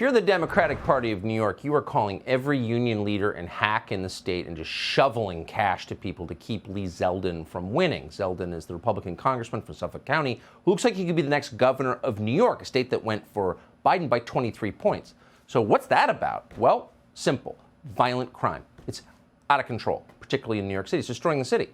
you're the Democratic Party of New York, you are calling every union leader and hack in the state and just shoveling cash to people to keep Lee Zeldin from winning. Zeldin is the Republican congressman from Suffolk County who looks like he could be the next governor of New York, a state that went for Biden by 23 points. So what's that about? Well, simple. Violent crime. It's out of control, particularly in New York City. It's destroying the city.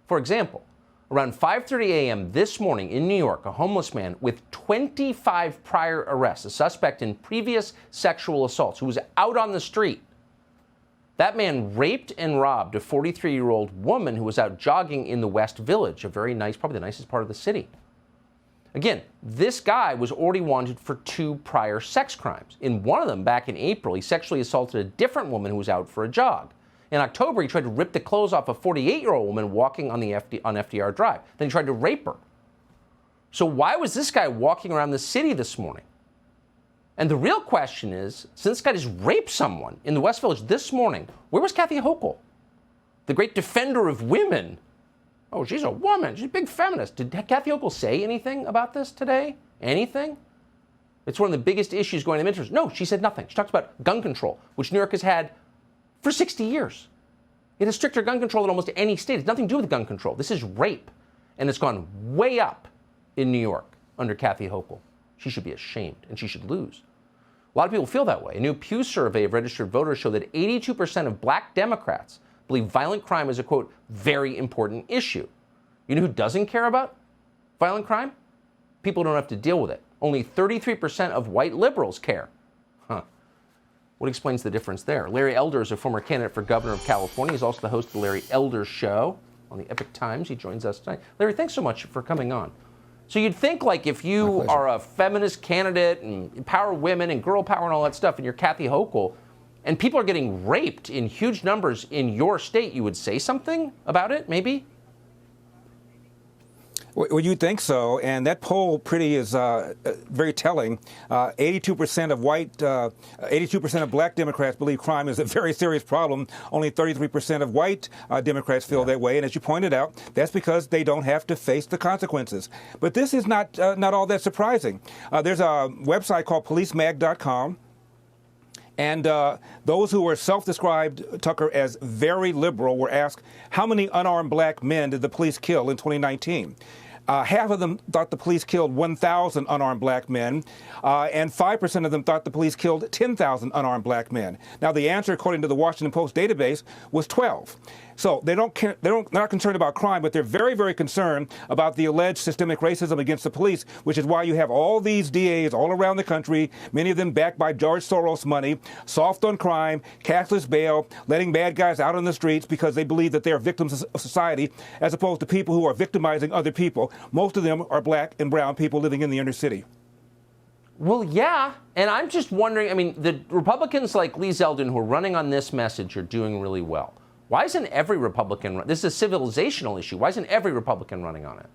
For example, around 5:30 a.m. this morning in New York, a homeless man with 25 prior arrests, a suspect in previous sexual assaults, who was out on the street. That man raped and robbed a 43-year-old woman who was out jogging in the West Village, a very nice, probably the nicest part of the city. Again, this guy was already wanted for 2 prior sex crimes. In one of them, back in April, he sexually assaulted a different woman who was out for a jog. In October, he tried to rip the clothes off a 48-year-old woman walking on FDR Drive. Then he tried to rape her. So why was this guy walking around the city this morning? And the real question is, since this guy just raped someone in the West Village this morning, where was Kathy Hochul, the great defender of women? Oh, she's a woman. She's a big feminist. Did Kathy Hochul say anything about this today? Anything? It's one of the biggest issues going to midterms. No, she said nothing. She talked about gun control, which New York has had for 60 years. It has stricter gun control than almost any state. It's nothing to do with gun control. This is rape. And it's gone way up in New York under Kathy Hochul. She should be ashamed, and she should lose. A lot of people feel that way. A new Pew survey of registered voters showed that 82% of black Democrats believe violent crime is a, quote, very important issue. You know who doesn't care about violent crime? People who don't have to deal with it. Only 33% of white liberals care. Huh. What explains the difference there? Larry Elder is a former candidate for governor of California. He's also the host of the Larry Elder Show on the Epic Times. He joins us tonight. Larry, thanks so much for coming on. So you'd think, like, if you are a feminist candidate and empower women and girl power and all that stuff, and you're Kathy Hochul, and people are getting raped in huge numbers in your state, you would say something about it, maybe? Well, you think so, and that poll pretty is very telling. 82% of 82% of black Democrats believe crime is a very serious problem. Only 33% of white Democrats feel that way, and as you pointed out, that's because they don't have to face the consequences. But this is not all that surprising. There's a website called policemag.com. And those who were self-described, Tucker, as very liberal were asked, how many unarmed black men did the police kill in 2019? Half of them thought the police killed 1,000 unarmed black men, and 5% of them thought the police killed 10,000 unarmed black men. Now, the answer, according to the Washington Post database, was 12. So they're not concerned about crime, but they're very, very concerned about the alleged systemic racism against the police, which is why you have all these DAs all around the country, many of them backed by George Soros money, soft on crime, cashless bail, letting bad guys out on the streets because they believe that they're victims of society, as opposed to people who are victimizing other people. Most of them are black and brown people living in the inner city. Well, yeah, and I'm just wondering, I mean, the Republicans like Lee Zeldin who are running on this message are doing really well. Why isn't every Republican, this is a civilizational issue, why isn't every Republican running on it?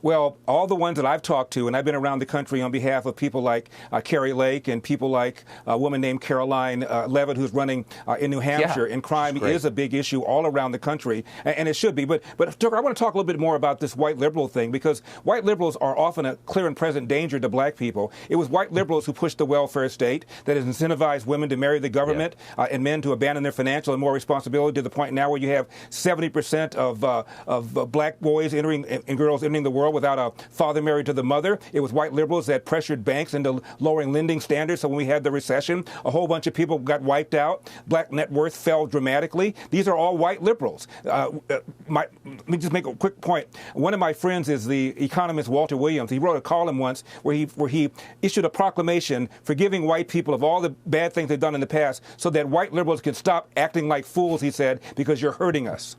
Well, all the ones that I've talked to, and I've been around the country on behalf of people like Carrie Lake and people like a woman named Caroline Levitt, who's running in New Hampshire, and crime is a big issue all around the country, and it should be. But Tucker, I want to talk a little bit more about this white liberal thing, because white liberals are often a clear and present danger to black people. It was white liberals who pushed the welfare state that has incentivized women to marry the government and men to abandon their financial and moral responsibility, to the point now where you have 70% of black boys entering and girls entering the world without a father married to the mother. It was white liberals that pressured banks into lowering lending standards. So when we had the recession, a whole bunch of people got wiped out. Black net worth fell dramatically. These are all white liberals. Let me just make a quick point. One of my friends is the economist Walter Williams. He wrote a column once where he issued a proclamation forgiving white people of all the bad things they've done in the past, so that white liberals could stop acting like fools, he said, because you're hurting us.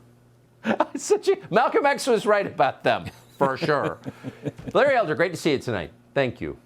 Malcolm X was right about them. For sure. Larry Elder, great to see you tonight. Thank you.